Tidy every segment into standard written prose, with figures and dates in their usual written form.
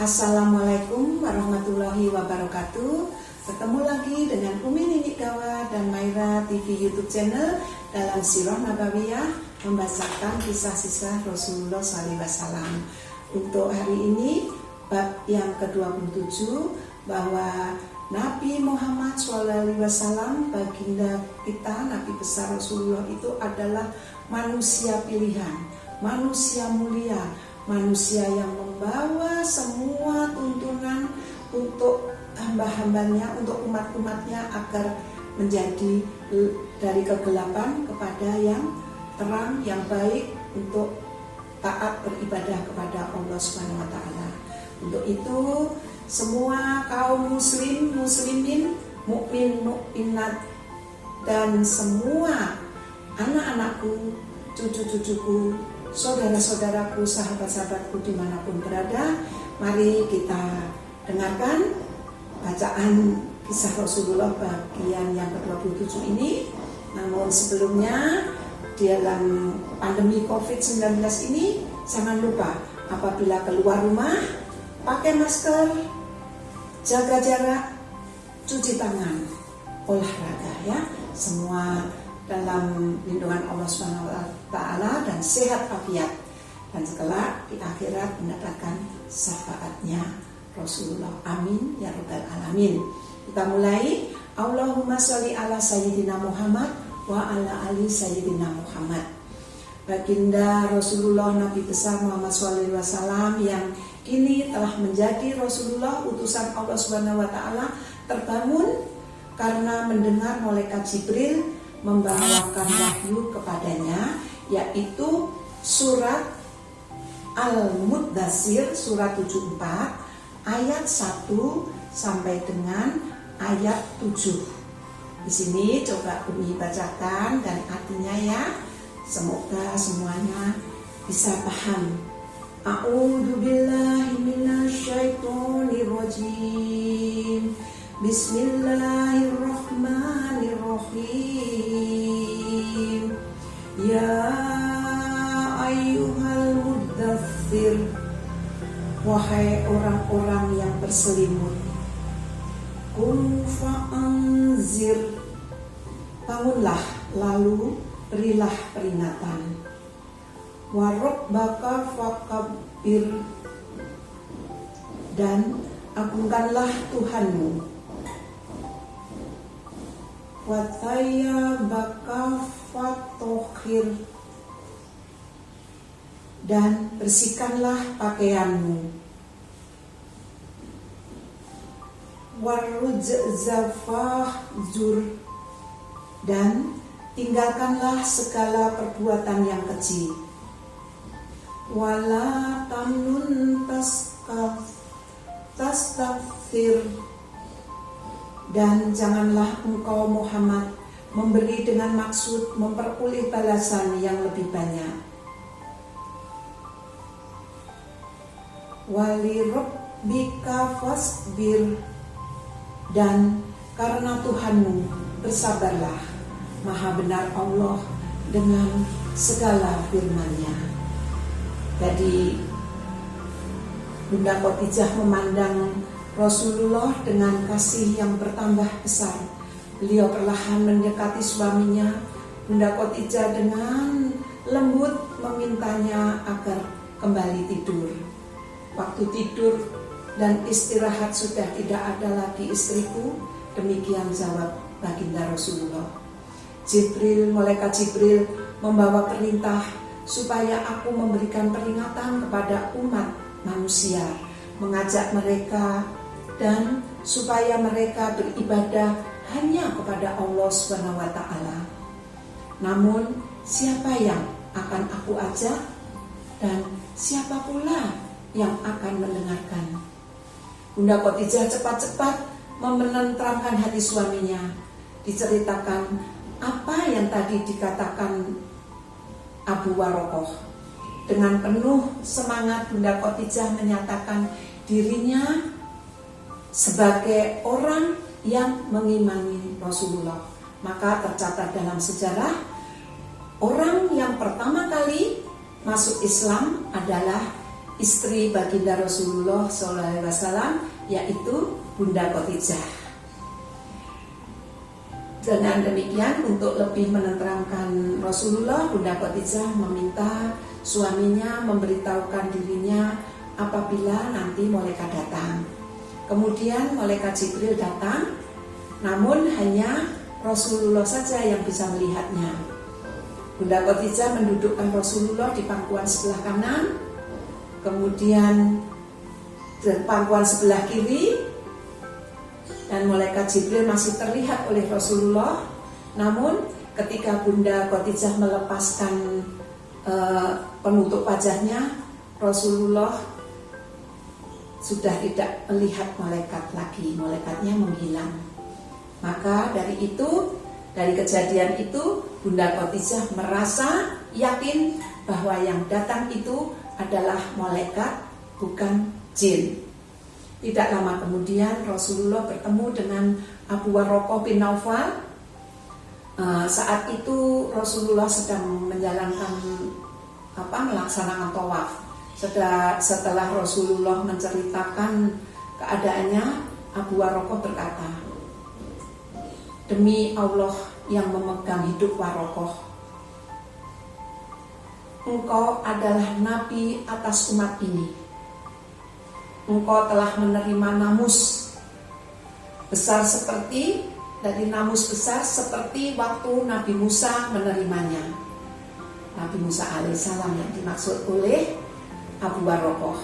Assalamualaikum warahmatullahi wabarakatuh. Ketemu lagi dengan Umi Nini Gawa dan Maira TV YouTube channel dalam Sirah Nabawiyah, membacakan kisah-kisah Rasulullah SAW. Untuk hari ini bab yang ke-27, bahwa Nabi Muhammad SAW, baginda kita, Nabi besar Rasulullah itu adalah manusia pilihan, manusia mulia, manusia yang membawa semua tuntunan untuk hamba-hambanya, untuk umat-umatnya agar menjadi dari kegelapan kepada yang terang, yang baik, untuk taat beribadah kepada Allah Subhanahu wa taala. Untuk itu semua kaum muslimin, mukmin, mukminat, dan semua anak-anakku, cucu-cucuku, saudara-saudaraku, sahabat-sahabatku dimanapun berada, mari kita dengarkan bacaan kisah Rasulullah bagian yang ke-27 ini. Namun sebelumnya, dalam pandemi COVID-19 ini, jangan lupa apabila keluar rumah, pakai masker, jaga jarak, cuci tangan, olahraga ya. Semua dalam lindungan Allah SWT dan sehat afiat, dan setelah di akhirat mendapatkan syafaatnya Rasulullah. Amin ya rabbal alamin. Kita mulai. Allahumma sholli ala sayyidina Muhammad wa ala ali sayyidina Muhammad. Baginda Rasulullah Nabi besar Muhammad SAW yang kini telah menjadi Rasulullah utusan Allah Subhanahu wa taala, terbangun karena mendengar malaikat Jibril membawakan wahyu kepadanya, yaitu surat Al-Muddatsir, surat 74 ayat 1 sampai dengan ayat 7. Di sini coba Umi bacakan dan artinya ya. Semoga semuanya bisa paham. A'udzubillahi minasyaitonirrajim. Bismillahirrahmanirrahim. Ya ayyuhal muddatsir, wahai orang-orang yang berselimut, qum fa'anzir, bangunlah lalu berilah peringatan, wa rabbaka fakabbir, dan agungkanlah Tuhanmu, wa thayyabaka fatahhir, dan bersihkanlah pakaianmu, warujza fahjur, dan tinggalkanlah segala perbuatan yang keji, wala tamnun tastakthir, dan janganlah engkau Muhammad memberi dengan maksud memperoleh balasan yang lebih banyak. Wali rabbika fasbir, dan karena Tuhanmu bersabarlah. Maha benar Allah dengan segala firman-Nya. Jadi Bunda Khadijah memandang Rasulullah dengan kasih yang bertambah besar. Beliau perlahan mendekati suaminya. Bunda Khadijah dengan lembut memintanya agar kembali tidur. Waktu tidur dan istirahat sudah tidak ada lagi istriku, demikian jawab baginda Rasulullah. Malaikat Jibril membawa perintah supaya aku memberikan peringatan kepada umat manusia, mengajak mereka dan supaya mereka beribadah hanya kepada Allah Subhanahu wa taala. Namun siapa yang akan aku ajak dan siapa pula yang akan mendengarkan? Bunda Khadijah cepat-cepat menenteramkan hati suaminya. Diceritakan apa yang tadi dikatakan Abu Warokoh. Dengan penuh semangat Bunda Khadijah menyatakan dirinya sebagai orang yang mengimani Rasulullah. Maka tercatat dalam sejarah, orang yang pertama kali masuk Islam adalah istri baginda Rasulullah SAW, yaitu Bunda Khadijah. Dengan demikian, untuk lebih menenteramkan Rasulullah, Bunda Khadijah meminta suaminya memberitahukan dirinya apabila nanti malaikat datang. Kemudian malaikat Jibril datang, namun hanya Rasulullah saja yang bisa melihatnya. Bunda Khadijah mendudukkan Rasulullah di pangkuan sebelah kanan, kemudian di pangkuan sebelah kiri, dan malaikat Jibril masih terlihat oleh Rasulullah. Namun ketika Bunda Khadijah melepaskan penutup wajahnya, Rasulullah sudah tidak melihat malaikat lagi, malaikatnya menghilang. Maka dari kejadian itu, Bunda Khadijah merasa yakin bahwa yang datang itu adalah malaikat, bukan jin. Tidak lama kemudian Rasulullah bertemu dengan Abu Waraqah bin Naufal. Saat itu Rasulullah sedang melaksanakan tawaf. Setelah Rasulullah menceritakan keadaannya, Abu Waraqah berkata, "Demi Allah yang memegang hidup Waraqah, engkau adalah nabi atas umat ini. Engkau telah menerima namus besar seperti waktu Nabi Musa menerimanya." Nabi Musa alaihissalam yang dimaksud oleh Abu Waraqah.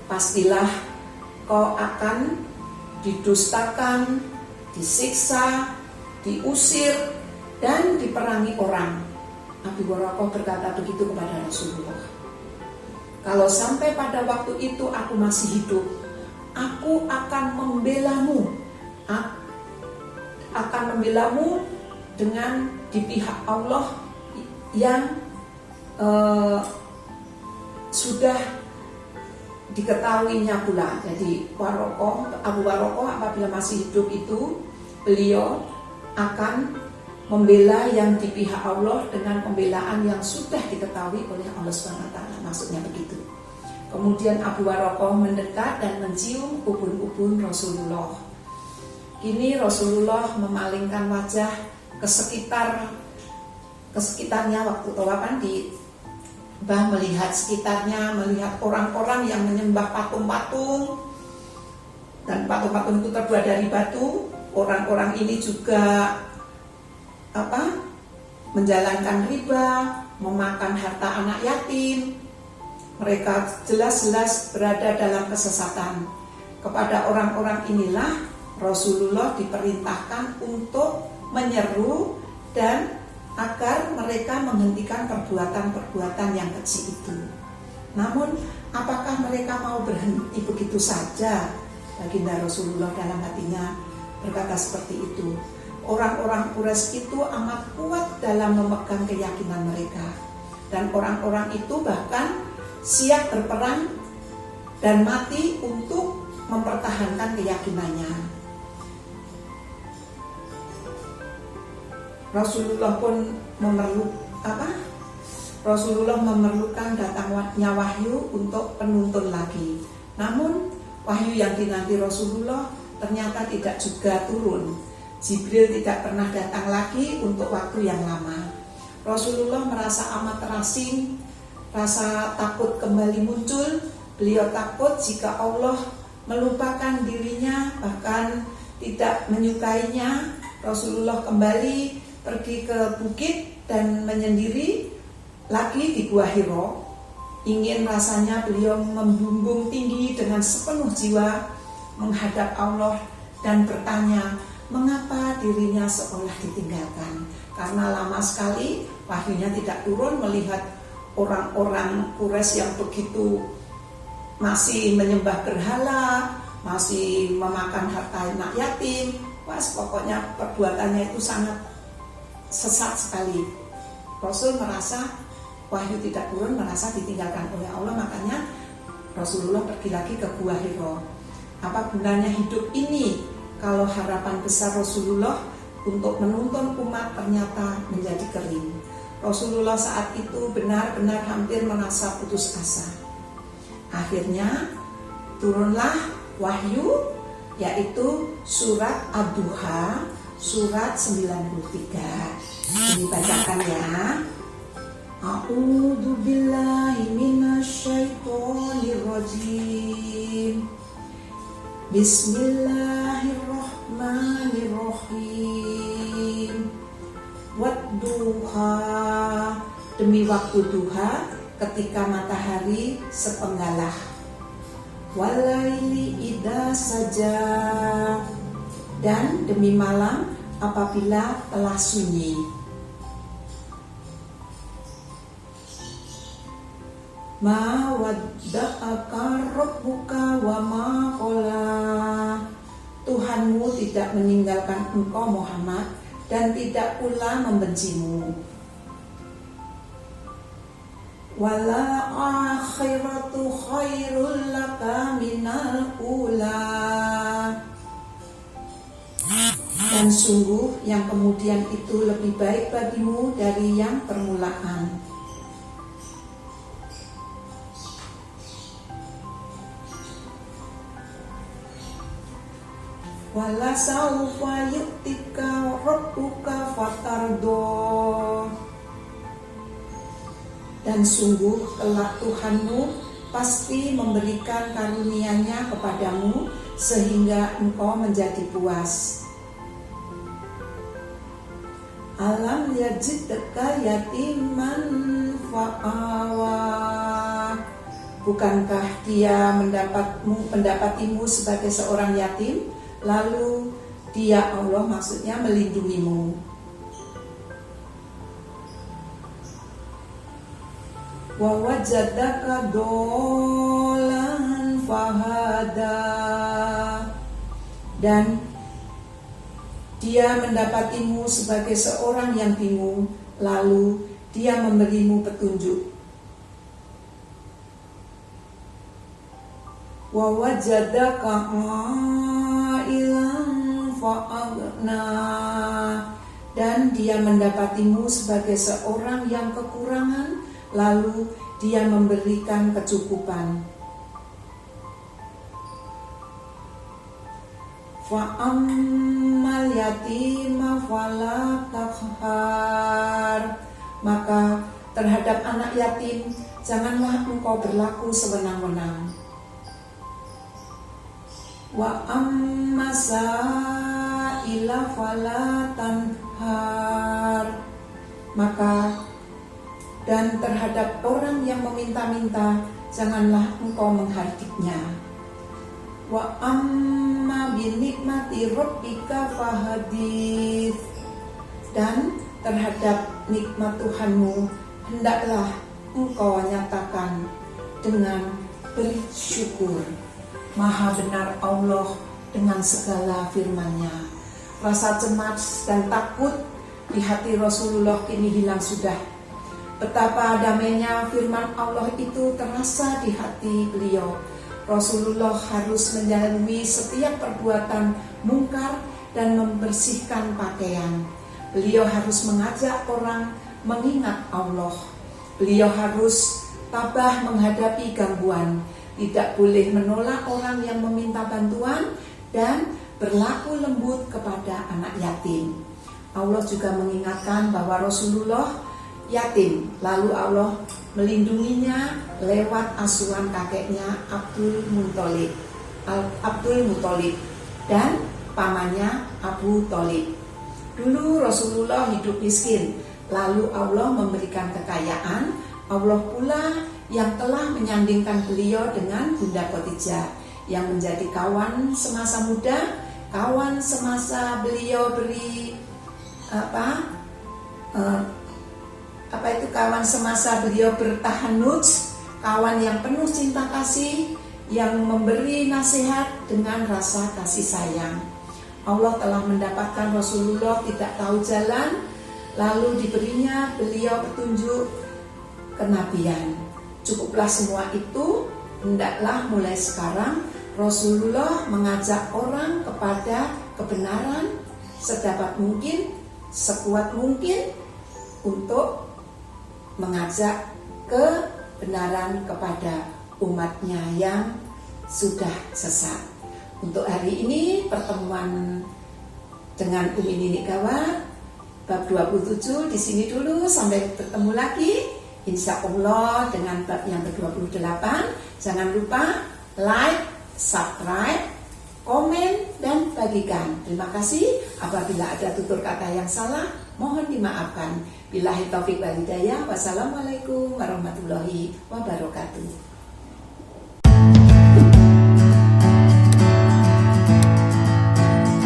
"Pastilah kau akan didustakan, disiksa, diusir, dan diperangi orang." Abu Waraqah berkata begitu kepada Rasulullah. "Kalau sampai pada waktu itu aku masih hidup, aku akan membelamu. Akan membelamu dengan di pihak Allah yang sudah diketahuinya pula." Jadi Abu Waraqah apabila masih hidup itu, beliau akan membela yang di pihak Allah dengan pembelaan yang sudah diketahui oleh Allah SWT. Maksudnya begitu. Kemudian Abu Waraqah mendekat dan mencium ubun-ubun Rasulullah. Kini Rasulullah memalingkan wajah ke sekitarnya waktu tawapan melihat sekitarnya, melihat orang-orang yang menyembah patung-patung, dan patung-patung itu terbuat dari batu. Orang-orang ini juga menjalankan riba, memakan harta anak yatim. Mereka jelas-jelas berada dalam kesesatan. Kepada orang-orang inilah Rasulullah diperintahkan untuk menyeru dan agar mereka menghentikan perbuatan-perbuatan yang keji itu. Namun apakah mereka mau berhenti begitu saja? Baginda Rasulullah dalam hatinya berkata seperti itu. Orang-orang Quraisy itu amat kuat dalam memegang keyakinan mereka, dan orang-orang itu bahkan siap berperang dan mati untuk mempertahankan keyakinannya. Rasulullah pun memerlukan datangnya wahyu untuk penuntun lagi. Namun wahyu yang dinanti Rasulullah ternyata tidak juga turun. Jibril tidak pernah datang lagi untuk waktu yang lama. Rasulullah merasa amat terasing, rasa takut kembali muncul. Beliau takut jika Allah melupakan dirinya, bahkan tidak menyukainya. Rasulullah kembali pergi ke bukit dan menyendiri lagi di Gua Hiro. Ingin rasanya beliau membumbung tinggi dengan sepenuh jiwa menghadap Allah dan bertanya, mengapa dirinya seolah ditinggalkan? Karena lama sekali wahyunya tidak turun, melihat orang-orang Quraisy yang begitu masih menyembah berhala, masih memakan harta anak yatim. Pokoknya perbuatannya itu sangat sesat sekali. Rasul merasa wahyu tidak turun, merasa ditinggalkan oleh Allah. Makanya Rasulullah pergi lagi ke Gua Hiro. Apa gunanya hidup ini kalau harapan besar Rasulullah untuk menuntun umat ternyata menjadi kering? Rasulullah saat itu benar-benar hampir merasa putus asa. Akhirnya turunlah wahyu, yaitu surat Ad-Duha, surat 93. Ini bacakan ya. A'udzu billahi minasyaitonir rajim. Bismillahirrahmanirrahim. Wadduha, demi waktu duha ketika matahari sepenggalah. Walaili idza saja, dan demi malam apabila telah sunyi. Ma wadda'aka rabbuka wa ma qala, Tuhanmu tidak meninggalkan engkau Muhammad dan tidak pula membencimu. Wala akhiratu khairul laka minal ula, dan sungguh yang kemudian itu lebih baik bagimu dari yang permulaan. Wala sawfa yu'tika rabbuka fatardo, dan sungguh kelak Tuhanmu pasti memberikan karunia-Nya kepadamu sehingga engkau menjadi puas. Alam yajidka yatiman fa'awa, bukankah dia mendapatimu sebagai seorang yatim, lalu dia, Allah maksudnya, melindungimu. Wa wajadaka dolan fahada, dan dia mendapatimu sebagai seorang yang bingung, lalu dia memberimu petunjuk. Wa wajadaka ailan fa'agna, dan dia mendapatimu sebagai seorang yang kekurangan, lalu dia memberikan kecukupan. Fa'ammal yatima fala taqhar, maka terhadap anak yatim janganlah engkau berlaku sewenang-wenang. Wa ammasaila fala tanhar, maka dan terhadap orang yang meminta-minta janganlah engkau menghardiknya. Wa amma binikmati rabbika fahadits, dan terhadap nikmat Tuhanmu hendaklah engkau nyatakan dengan bersyukur. Maha benar Allah dengan segala firman-Nya. Rasa cemas dan takut di hati Rasulullah kini hilang sudah. Betapa damainya firman Allah itu terasa di hati beliau. Rasulullah harus menjalani setiap perbuatan mungkar dan membersihkan pakaian. Beliau harus mengajak orang mengingat Allah. Beliau harus tabah menghadapi gangguan, tidak boleh menolak orang yang meminta bantuan, dan berlaku lembut kepada anak yatim. Allah juga mengingatkan bahwa Rasulullah yatim, lalu Allah melindunginya lewat asuhan kakeknya Abdul Muthalib dan pamannya Abu Thalib. Dulu Rasulullah hidup miskin, lalu Allah memberikan kekayaan. Allah pula yang telah menyandingkan beliau dengan Bunda Khadijah yang menjadi kawan semasa muda, kawan semasa beliau kawan semasa beliau bertahanuj, kawan yang penuh cinta kasih, yang memberi nasihat dengan rasa kasih sayang. Allah telah mendapatkan Rasulullah tidak tahu jalan, lalu diberinya beliau petunjuk kenabian. Cukuplah semua itu, hendaklah mulai sekarang Rasulullah mengajak orang kepada kebenaran sedapat mungkin, sekuat mungkin, untuk mengajak kebenaran kepada umatnya yang sudah sesat. Untuk hari ini pertemuan dengan Umi Nini Gawat bab 27 di sini dulu, sampai bertemu lagi insya Allah dengan bab yang ke-28. Jangan lupa like, subscribe, komen, dan bagikan. Terima kasih. Apabila ada tutur kata yang salah, mohon dimaafkan. Billahi taufiq wal hidayah. Wassalamualaikum warahmatullahi wabarakatuh.